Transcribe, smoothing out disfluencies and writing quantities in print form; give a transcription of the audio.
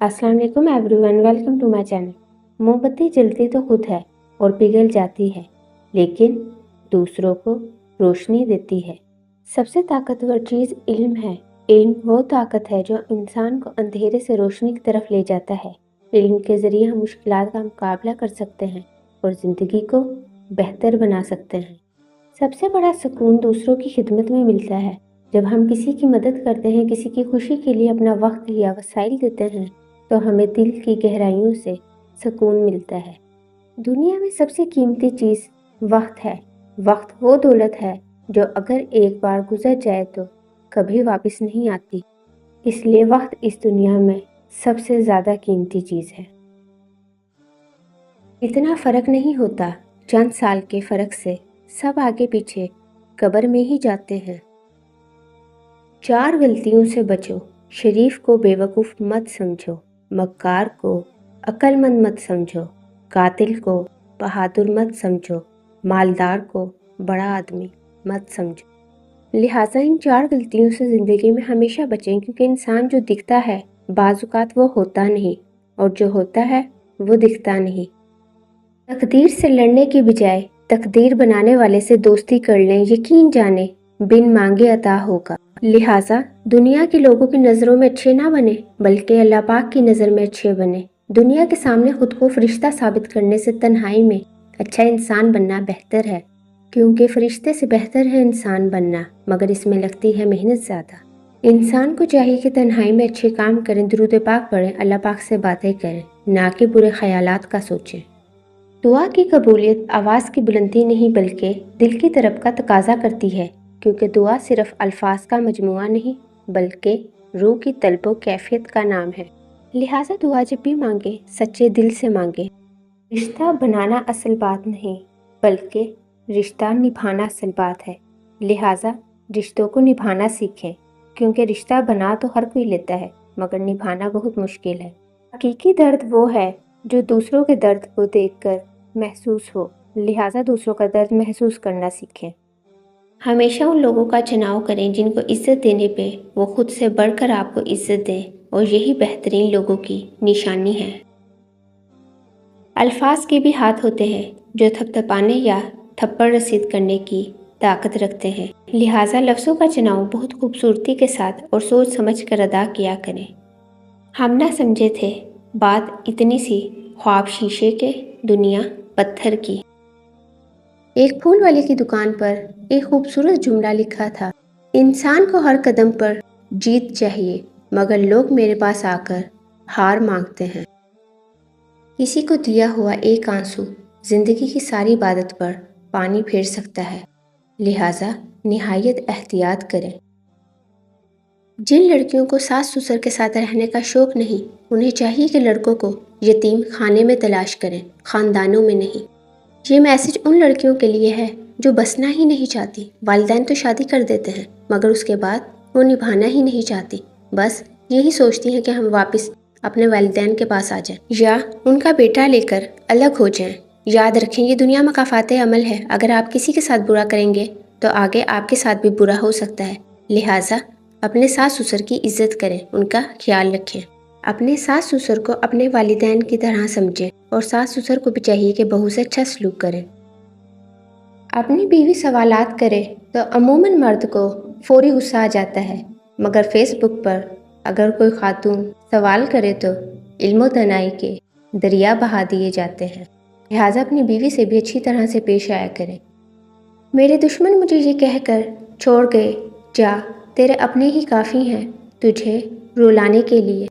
अस्सलाम वालेकुम everyone, welcome to my channel. मोमबत्ती जलती तो खुद है और पिघल जाती है, लेकिन दूसरों को रोशनी देती है। सबसे ताकतवर चीज़ इल्म है। इल्म वो ताकत है जो इंसान को अंधेरे से रोशनी की तरफ ले जाता है। इल्म के ज़रिए हम मुश्किलात का मुकाबला कर सकते हैं और ज़िंदगी को बेहतर बना सकते हैं। सबसे बड़ा सुकून दूसरों की खिदमत में मिलता है। जब हम किसी की मदद करते हैं, किसी की खुशी के लिए अपना वक्त या वसाइल देते हैं, तो हमें दिल की गहराइयों से सुकून मिलता है। दुनिया में सबसे कीमती चीज़ वक्त है। वक्त वो दौलत है जो अगर एक बार गुजर जाए तो कभी वापस नहीं आती। इसलिए वक्त इस दुनिया में सबसे ज़्यादा कीमती चीज़ है। इतना फ़र्क नहीं होता, चंद साल के फ़र्क से सब आगे पीछे कब्र में ही जाते हैं। 4 गलतियों से बचो। शरीफ को बेवकूफ़ मत समझो, मक्कार को अक्लमंद मत समझो, कातिल को बहादुर मत समझो, मालदार को बड़ा आदमी मत समझो। लिहाजा इन 4 गलतियों से ज़िंदगी में हमेशा बचें, क्योंकि इंसान जो दिखता है बाज़-औक़ात वो होता नहीं, और जो होता है वो दिखता नहीं। तकदीर से लड़ने की बजाय तकदीर बनाने वाले से दोस्ती कर लें। यकीन जाने बिन मांगे अता होगा। लिहाजा दुनिया के लोगों की नज़रों में अच्छे ना बने, बल्कि अल्लाह पाक की नज़र में अच्छे बने। दुनिया के सामने खुद को फरिश्ता साबित करने से तन्हाई में अच्छा इंसान बनना बेहतर है, क्योंकि फरिश्ते से बेहतर है इंसान बनना, मगर इसमें लगती है मेहनत ज़्यादा। इंसान को चाहिए कि तन्हाई में अच्छे काम करें, दुरूद पाक पढ़ें, अल्लाह पाक से बातें करें, ना कि बुरे ख्यालात का सोचें। दुआ की कबूलियत आवाज़ की बुलंदी नहीं बल्कि दिल की तरफ का तकाजा करती है, क्योंकि दुआ सिर्फ अल्फाज का मजमुआ नहीं बल्कि रूह की तलब कैफियत का नाम है। लिहाजा दुआ जब भी मांगे सच्चे दिल से मांगे। रिश्ता बनाना असल बात नहीं बल्कि रिश्ता निभाना असल बात है। लिहाजा रिश्तों को निभाना सीखें, क्योंकि रिश्ता बना तो हर कोई लेता है, मगर निभाना बहुत मुश्किल है। हकीकी दर्द वो है जो दूसरों के दर्द को देखकर महसूस हो। लिहाजा दूसरों का दर्द महसूस करना सीखें। हमेशा उन लोगों का चुनाव करें जिनको इज्जत देने पे वो खुद से बढ़कर आपको इज्जत दें, और यही बेहतरीन लोगों की निशानी है। अल्फाज के भी हाथ होते हैं जो थपथपाने या थप्पड़ रसीद करने की ताकत रखते हैं। लिहाजा लफ्ज़ों का चुनाव बहुत खूबसूरती के साथ और सोच समझ कर अदा किया करें। हम ना समझे थे बात इतनी सी, ख्वाब शीशे के दुनिया पत्थर की। एक फूल वाले की दुकान पर एक खूबसूरत जुमला लिखा था, इंसान को हर कदम पर जीत चाहिए, मगर लोग मेरे पास आकर हार मांगते हैं। किसी को दिया हुआ एक आंसू जिंदगी की सारी इबादत पर पानी फेर सकता है। लिहाजा निहायत एहतियात करें। जिन लड़कियों को सास ससुर के साथ रहने का शौक नहीं, उन्हें चाहिए कि लड़कों को यतीम खाने में तलाश करें, खानदानों में नहीं। ये मैसेज उन लड़कियों के लिए है जो बसना ही नहीं चाहती। वालिदैन तो शादी कर देते हैं, मगर उसके बाद वो निभाना ही नहीं चाहती। बस यही सोचती हैं कि हम वापस अपने वालिदैन के पास आ जाएं या उनका बेटा लेकर अलग हो जाएं। याद रखें, ये दुनिया मकाफात अमल है। अगर आप किसी के साथ बुरा करेंगे तो आगे आपके साथ भी बुरा हो सकता है। लिहाजा अपने सास ससुर की इज्जत करें, उनका ख्याल रखें। अपने सास ससुर को अपने वालिदैन की तरह समझें, और सास ससुर को भी चाहिए कि बहू से अच्छा सलूक करें। अपनी बीवी सवालात करे तो अमूमन मर्द को फौरी गुस्सा आ जाता है, मगर फेसबुक पर अगर कोई खातून सवाल करे तो इल्मो तनाई के दरिया बहा दिए जाते हैं। लिहाजा अपनी बीवी से भी अच्छी तरह से पेश आया करें। मेरे दुश्मन मुझे ये कहकर छोड़ गए, जा तेरे अपने ही काफ़ी हैं तुझे रुलाने के लिए।